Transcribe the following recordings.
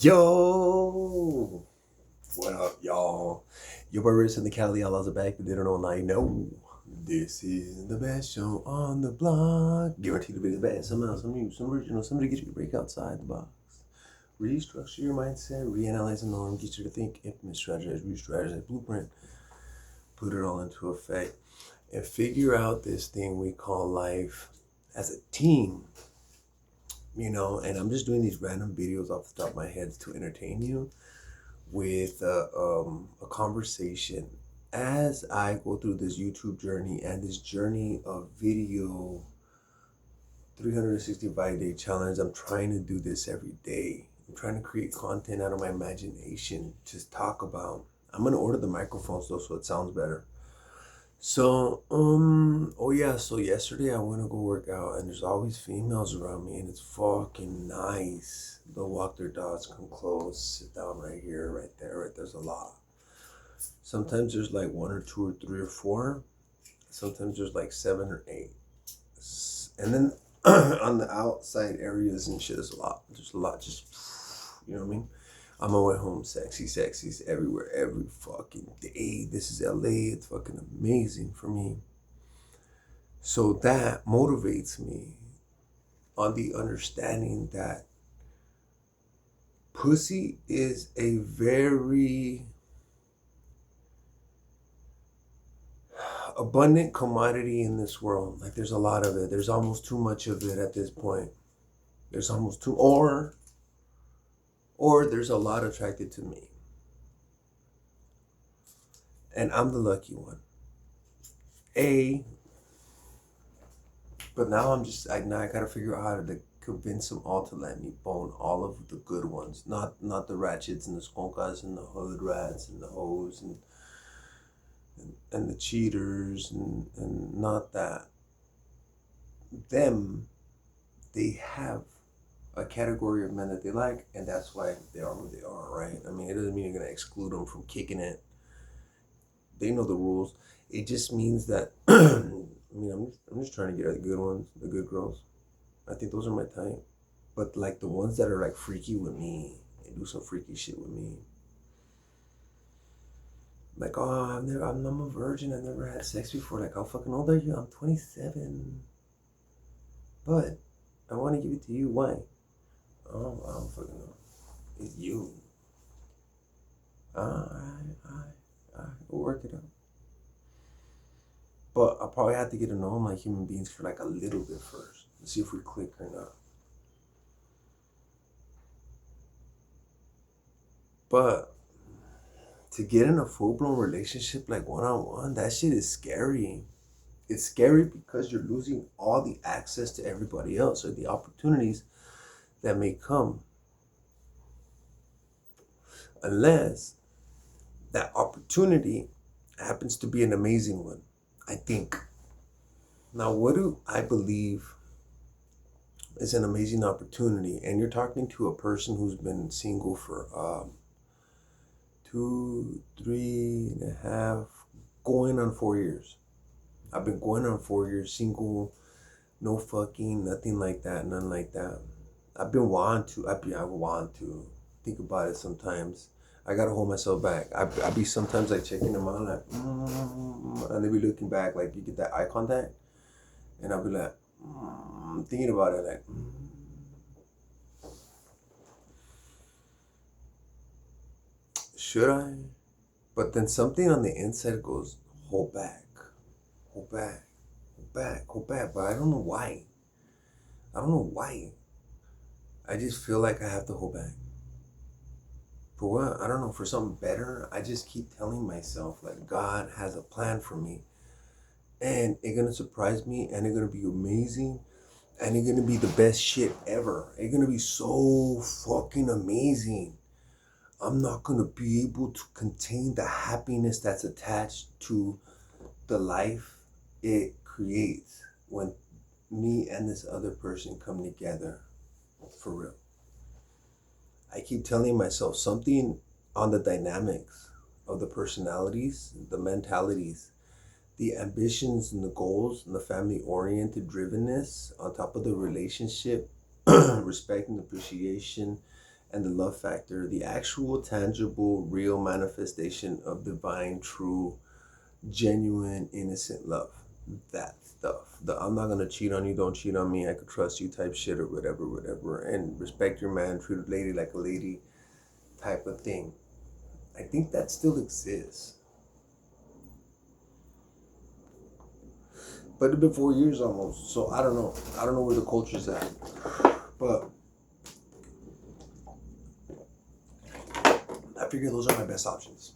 Yo, what up, y'all? Your boy Rich and the Cali Outlaws are back. If they don't know, now you know. This is the best show on the block. Guaranteed to be the best. Some else, some new, some original. Somebody get you to break outside the box. Restructure your mindset, reanalyze the norm, get you to think, implement, strategize, re-strategize, blueprint, put it all into effect, and figure out this thing we call life as a team. And I'm just doing these random videos off the top of my head to entertain you with a conversation as I go through this YouTube journey and this journey of video 365-day challenge. I'm trying to do this every day. I'm trying to create content out of my imagination, just talk about. I'm gonna order the microphones though, so it sounds better. So, so yesterday I went to go work out, and there's always females around me, and it's fucking nice. They'll walk their dogs, come close, sit down right here, right there, right there's a lot. Sometimes there's like one or two or three or four. Sometimes there's like 7 or 8. And then on the outside areas and shit, there's a lot. There's a lot, just, you know what I mean? On my way home, sexy's everywhere, every fucking day. This is LA. It's fucking amazing for me. So that motivates me on the understanding that pussy is a very abundant commodity in this world. Like, there's a lot of it. There's almost too much of it at this point. There's almost too, or there's a lot attracted to me. And I'm the lucky one. But now I gotta figure out how to convince them all to let me bone all of the good ones. Not the ratchets and the skunkas and the hood rats and the hoes and the cheaters and not that. They have a category of men that they like, and that's why they are who they are, right? I mean, it doesn't mean you're gonna exclude them from kicking it. They know the rules. It just means that I'm just trying to get at the good ones, the good girls. I think those are my type. But like the ones that are like freaky with me, they do some freaky shit with me. Like, I'm a virgin. I've never had sex before. Like, how fucking old are you? I'm 27. But I want to give it to you. Why? Oh, I don't fucking know. It's you. We'll work it out. But I probably have to get to know them like human beings for like a little bit first. Let's see if we click or not. But to get in a full-blown relationship like one-on-one, that shit is scary. It's scary because you're losing all the access to everybody else or the opportunities that may come. Unless that opportunity happens to be an amazing one, I think. Now, what do I believe is an amazing opportunity? And you're talking to a person who's been single for 2, 3.5, going on 4 years. I've been going on 4 years single, no fucking, nothing like that, none like that. I want to think about it sometimes. I gotta hold myself back. I be sometimes like checking them out like, and they be looking back, like you get that eye contact, and I'll be like, thinking about it like, should I? But then something on the inside goes, hold back. But I don't know why. I just feel like I have to hold back. For what? I don't know, for something better. I just keep telling myself like God has a plan for me. And it's gonna surprise me, and it's gonna be amazing, and it's gonna be the best shit ever. It's gonna be so fucking amazing. I'm not gonna be able to contain the happiness that's attached to the life it creates when me and this other person come together for real. I keep telling myself something on the dynamics of the personalities, the mentalities, the ambitions and the goals and the family oriented drivenness on top of the relationship, respect and appreciation and the love factor, the actual, tangible, real manifestation of divine, true, genuine, innocent love. That stuff. The I'm not gonna cheat on you, don't cheat on me, I could trust you type shit or whatever, whatever. And respect your man, treat a lady like a lady type of thing. I think that still exists. But it's been 4 years almost, so I don't know. I don't know where the culture's at. But I figure those are my best options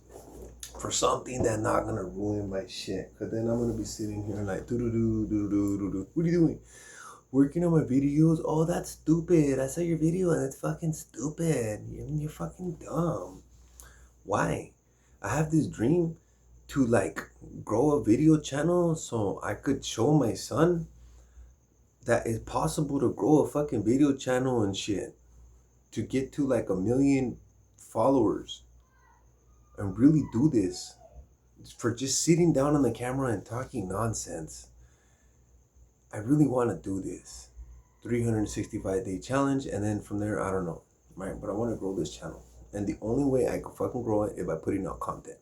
for something that's not gonna ruin my shit. Cause then I'm gonna be sitting here like do do do do do do do. What are you doing? Working on my videos? Oh, that's stupid. I saw your video and it's fucking stupid. You're fucking dumb. Why? I have this dream to like grow a video channel so I could show my son that it's possible to grow a fucking video channel and shit. To get to like 1 million followers and really do this for just sitting down on the camera and talking nonsense. I really want to do this 365-day challenge, and then from there, I don't know, right? But I want to grow this channel, and the only way I can fucking grow it is by putting out content.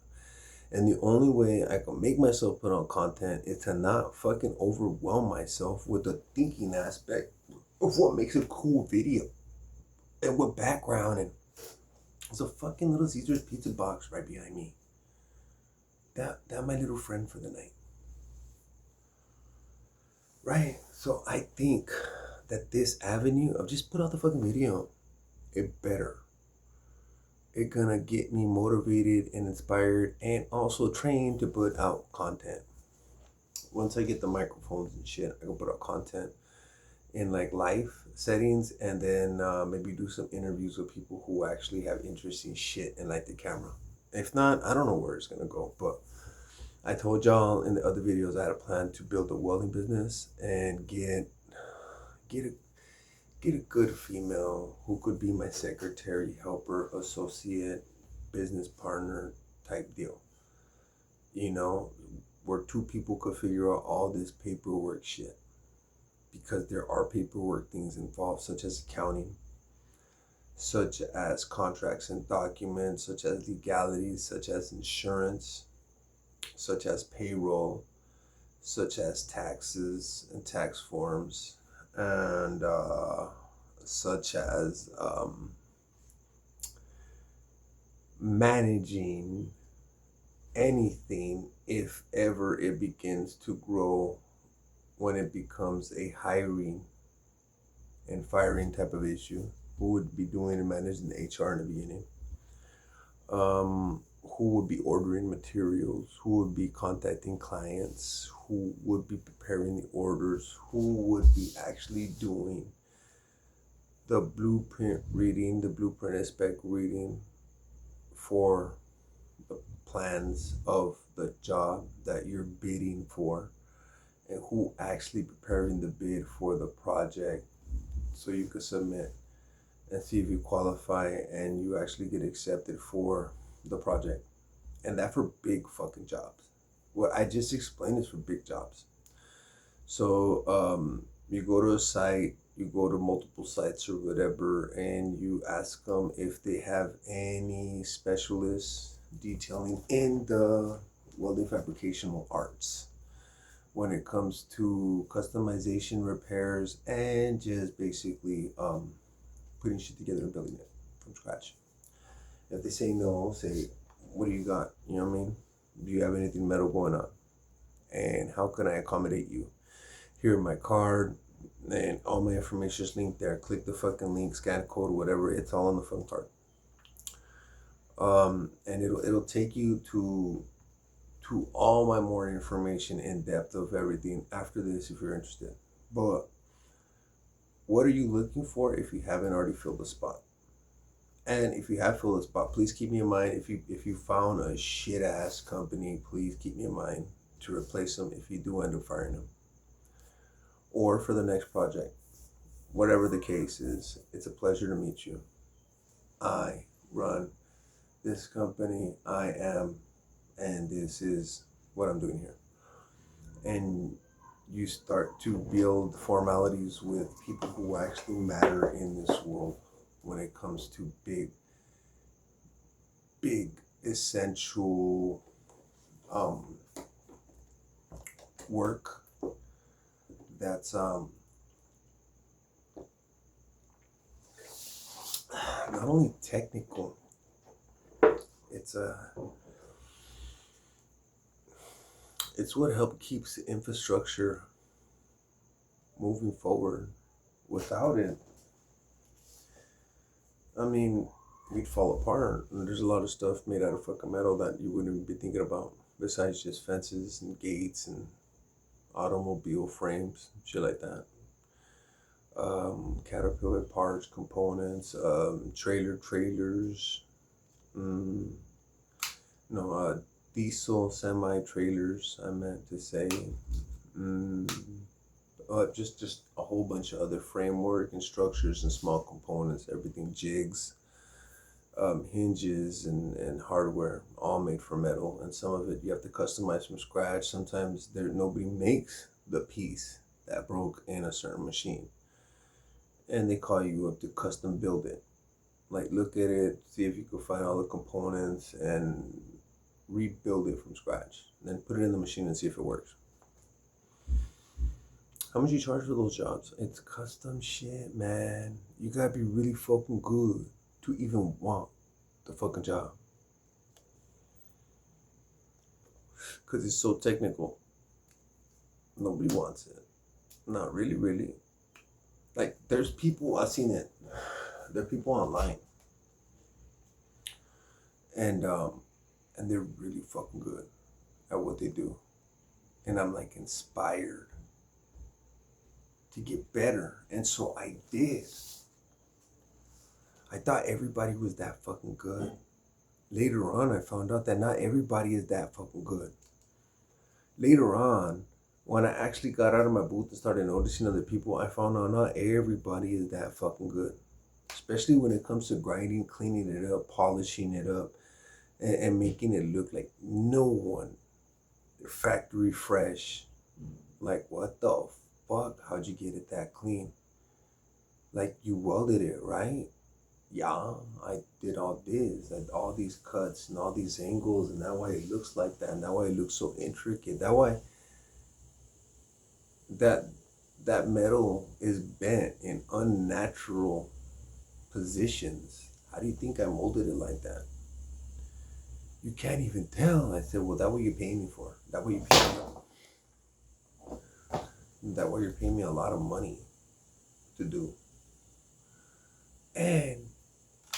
And the only way I can make myself put out content is to not fucking overwhelm myself with the thinking aspect of what makes a cool video and what background. And there's a fucking Little Caesars pizza box right behind me. That my little friend for the night. Right? So I think that this avenue of just put out the fucking video, it better. It gonna get me motivated and inspired and also trained to put out content. Once I get the microphones and shit, I can put out content in like live settings, and then maybe do some interviews with people who actually have interesting shit and like the camera. If not, I don't know where it's gonna go. But I told y'all in the other videos I had a plan to build a welding business and get a good female who could be my secretary, helper, associate, business partner type deal. You know, where two people could figure out all this paperwork shit. Because there are paperwork things involved, such as accounting, such as contracts and documents, such as legalities, such as insurance, such as payroll, such as taxes and tax forms, and such as managing anything if ever it begins to grow, when it becomes a hiring and firing type of issue. Who would be doing and managing the HR in the beginning? Who would be ordering materials? Who would be contacting clients? Who would be preparing the orders? Who would be actually doing the blueprint reading, the blueprint spec reading for the plans of the job that you're bidding for? And who actually preparing the bid for the project so you could submit and see if you qualify and you actually get accepted for the project. And that for big fucking jobs. What I just explained is for big jobs. So you go to a site, you go to multiple sites or whatever, and you ask them if they have any specialists detailing in the welding fabricational arts when it comes to customization, repairs, and just basically putting shit together and building it from scratch. If they say no, say, what do you got? You know what I mean? Do you have anything metal going on? And how can I accommodate you? Here my card, and all my information is linked there. Click the fucking link, scan code, whatever. It's all on the phone card. And it'll take you to all my more information in depth of everything after this if you're interested. But what are you looking for if you haven't already filled the spot? And if you have filled the spot, please keep me in mind. If you found a shit ass company, please keep me in mind to replace them if you do end up firing them. Or for the next project. Whatever the case is, it's a pleasure to meet you. I run this company. I am, and this is what I'm doing here. And you start to build formalities with people who actually matter in this world when it comes to big essential work that's not only technical, it's it's what help keeps the infrastructure moving forward. Without it, I mean, we'd fall apart. And there's a lot of stuff made out of fucking metal that you wouldn't even be thinking about, besides just fences and gates and automobile frames, shit like that. Caterpillar parts, components, trailers, mm, no, diesel semi trailers. I meant to say, mm, just a whole bunch of other framework and structures and small components. Everything jigs, hinges, and hardware, all made from metal. And some of it you have to customize from scratch. Sometimes nobody makes the piece that broke in a certain machine, and they call you up to custom build it. Like, look at it, see if you can find all the components and rebuild it from scratch. Then put it in the machine and see if it works. How much you charge for those jobs? It's custom shit, man. You gotta be really fucking good to even want the fucking job. Because it's so technical. Nobody wants it. Not really, really. Like, there's people, I've seen it. There are people online. And they're really fucking good at what they do. And I'm like inspired to get better. And so I did. I thought everybody was that fucking good. Later on, I found out that not everybody is that fucking good. Later on, when I actually got out of my booth and started noticing other people, I found out not everybody is that fucking good. Especially when it comes to grinding, cleaning it up, polishing it up, and making it look like no one. Factory fresh. Like, what the fuck? How'd you get it that clean? Like, you welded it, right? Yeah, I did all this, and all these cuts and all these angles, and that's why it looks like that, and that's why it looks so intricate. That why that metal is bent in unnatural positions. How do you think I molded it like that? You can't even tell. I said, well, that's what you're paying me for. That what you pay me. That what you're paying me a lot of money to do. And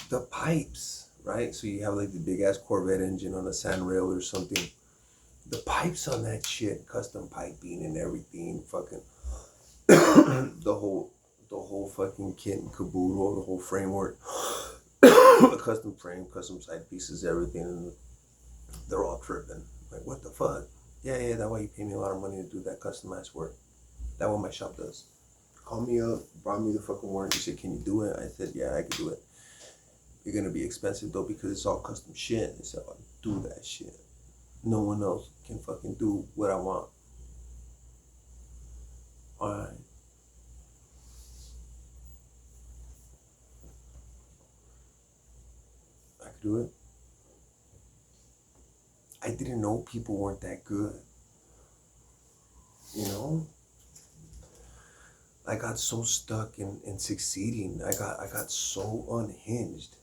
the pipes, right? So you have like the big ass Corvette engine on a sandrail or something. The pipes on that shit, custom piping and everything, fucking the whole fucking kit and caboodle, the whole framework, the custom frame, custom side pieces, everything, and they're all tripping. Like, what the fuck? Yeah, that's why you pay me a lot of money to do that customized work. That's what my shop does. Called me up, brought me the fucking work. He said, can you do it? I said, yeah, I can do it. You're gonna be expensive though because it's all custom shit. They said, I'll do that shit. No one else can fucking do what I want. Alright. I could do it. I didn't know people weren't that good. You know? I got so stuck in succeeding. I got so unhinged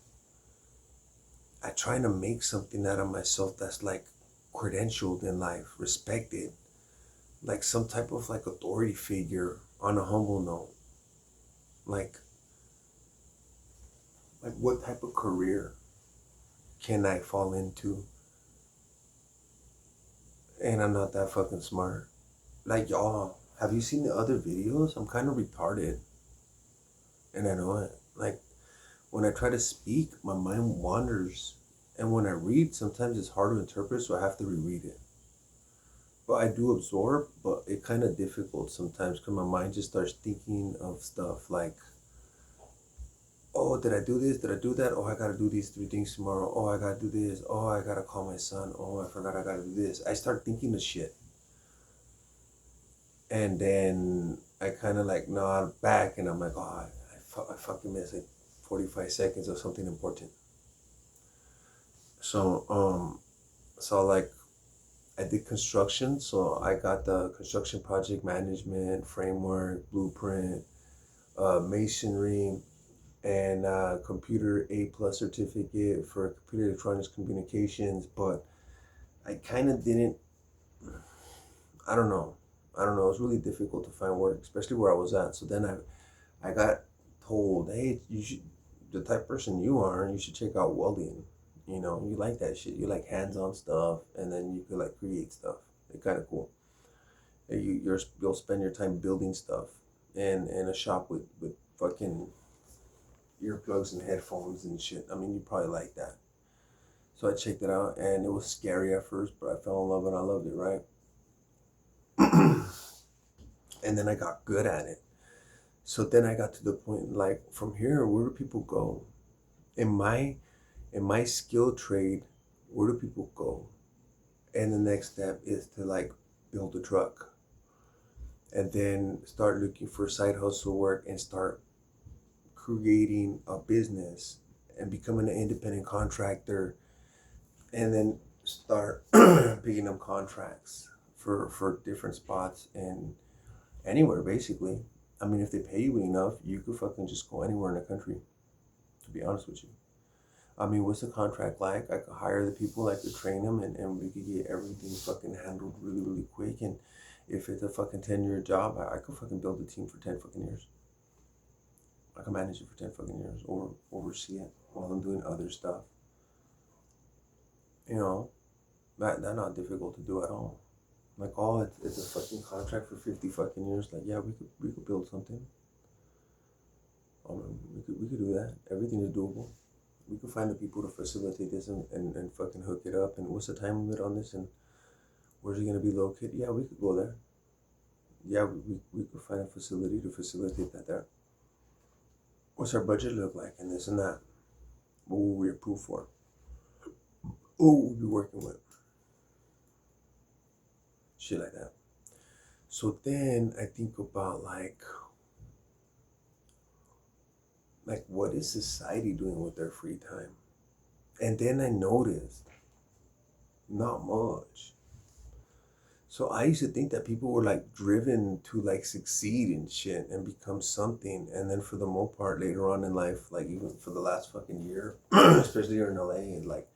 at trying to make something out of myself that's like credentialed in life, respected, like some type of like authority figure on a humble note. Like what type of career can I fall into? And I'm not that fucking smart. Like, y'all, have you seen the other videos? I'm kind of retarded. And I know it. Like, when I try to speak, my mind wanders. And when I read, sometimes it's hard to interpret, so I have to reread it. But I do absorb, but it's kind of difficult sometimes because my mind just starts thinking of stuff like, oh, did I do this? Did I do that? Oh, I gotta do these 3 things tomorrow. Oh, I gotta do this. Oh, I gotta call my son. Oh, I forgot I gotta do this. I start thinking of shit. And then I kind of like nod back and I'm like, oh, I fucking missed it. 45 seconds of something important. So like I did construction, so I got the construction project management framework, blueprint, masonry, and computer A+ certificate for computer electronics communications. But I kind of didn't. I don't know. I don't know. It was really difficult to find work, especially where I was at. So then I got told, hey, you should, the type of person you are, you should check out welding. You know, you like that shit. You like hands-on stuff, and then you could like create stuff. It's kind of cool. You'll spend your time building stuff in a shop with fucking earplugs and headphones and shit. I mean, you probably like that. So I checked it out, and it was scary at first, but I fell in love and I loved it, right? And then I got good at it. So then I got to the point like, from here, where do people go? In my skill trade, where do people go? And the next step is to like build a truck, and then start looking for side hustle work and start creating a business and becoming an independent contractor, and then start picking up contracts for different spots and anywhere basically. I mean, if they pay you enough, you could fucking just go anywhere in the country, to be honest with you. I mean, what's the contract like? I could hire the people, I could train them, and we could get everything fucking handled really, really quick. And if it's a fucking 10-year job, I could fucking build a team for 10 fucking years. I can manage it for 10 fucking years, or oversee it while I'm doing other stuff. You know, that's not difficult to do at all. Like, oh, it's a fucking contract for 50 fucking years. Like, yeah, we could build something. We could do that. Everything is doable. We could find the people to facilitate this and fucking hook it up. And what's the time limit on this? And where's it gonna be located? Yeah, we could go there. Yeah, we could find a facility to facilitate that there. What's our budget look like and this and that? What will we approve for? Who will we be working with? Shit like that. So then I think about like what is society doing with their free time? And then I noticed not much. So I used to think that people were like driven to like succeed in shit and become something. And then for the most part later on in life, like even for the last fucking year, especially here in LA, like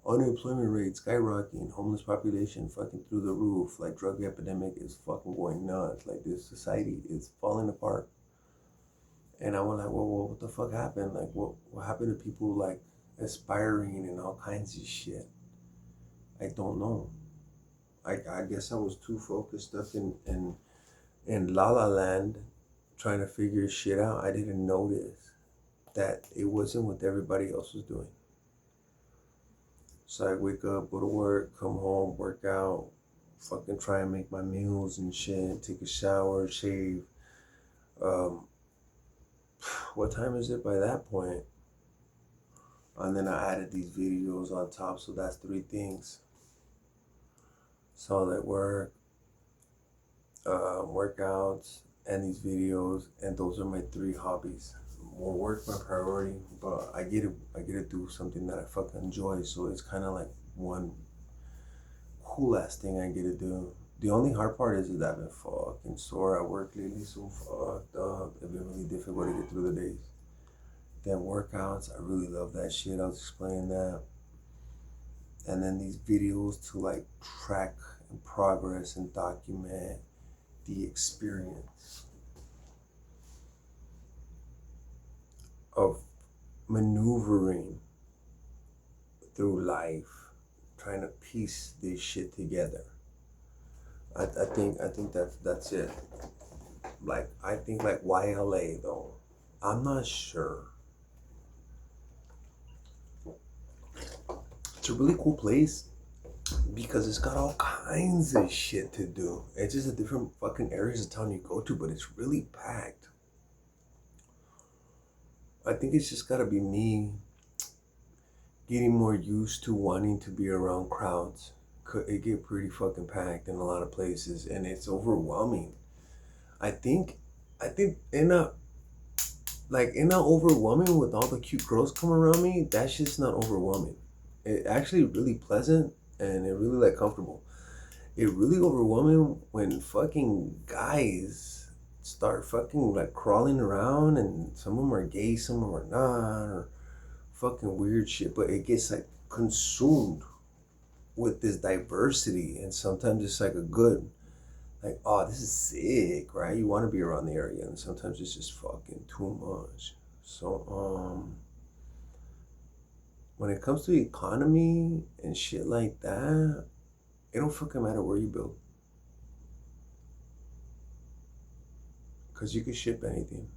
unemployment rate skyrocketing, homeless population fucking through the roof, like drug epidemic is fucking going nuts. Like this society is falling apart. And I was like, well, what the fuck happened? Like, what happened to people like aspiring and all kinds of shit? I don't know. I guess I was too focused up in La La Land trying to figure shit out. I didn't notice that it wasn't what everybody else was doing. So I wake up, go to work, come home, work out, fucking try and make my meals and shit, take a shower, shave. What time is it by that point? And then I added these videos on top, so that's 3 things. So that work, workouts, and these videos, and those are my 3 hobbies. More work my priority, but I get to do something that I fucking enjoy. So it's kind of like one cool ass thing I get to do. The only hard part is that I've been fucking sore at work lately, so fucked up. It's been really difficult to get through the days. Then workouts, I really love that shit. I was explaining that. And then these videos to like track and progress and document the experience of maneuvering through life, trying to piece this shit together. I think that's it. Like I think like why LA though? I'm not sure. It's a really cool place because it's got all kinds of shit to do. It's just a different fucking areas of town you go to, but it's really packed. I think it's just gotta be me getting more used to wanting to be around crowds. It get pretty fucking packed in a lot of places, and it's overwhelming. I think in a like, it's not overwhelming with all the cute girls coming around me. That shit's not overwhelming. It actually really pleasant and it really like comfortable. It really overwhelming when fucking guys start fucking like crawling around, and some of them are gay, some of them are not, or fucking weird shit. But it gets like consumed with this diversity, and sometimes it's like a good, like, oh, this is sick, right? You want to be around the area, and sometimes it's just fucking too much. So when it comes to economy and shit like that, it don't fucking matter where you build, because you can ship anything.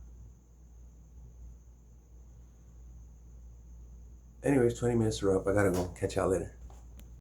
Anyways, 20 minutes are up. I gotta go. Catch y'all later.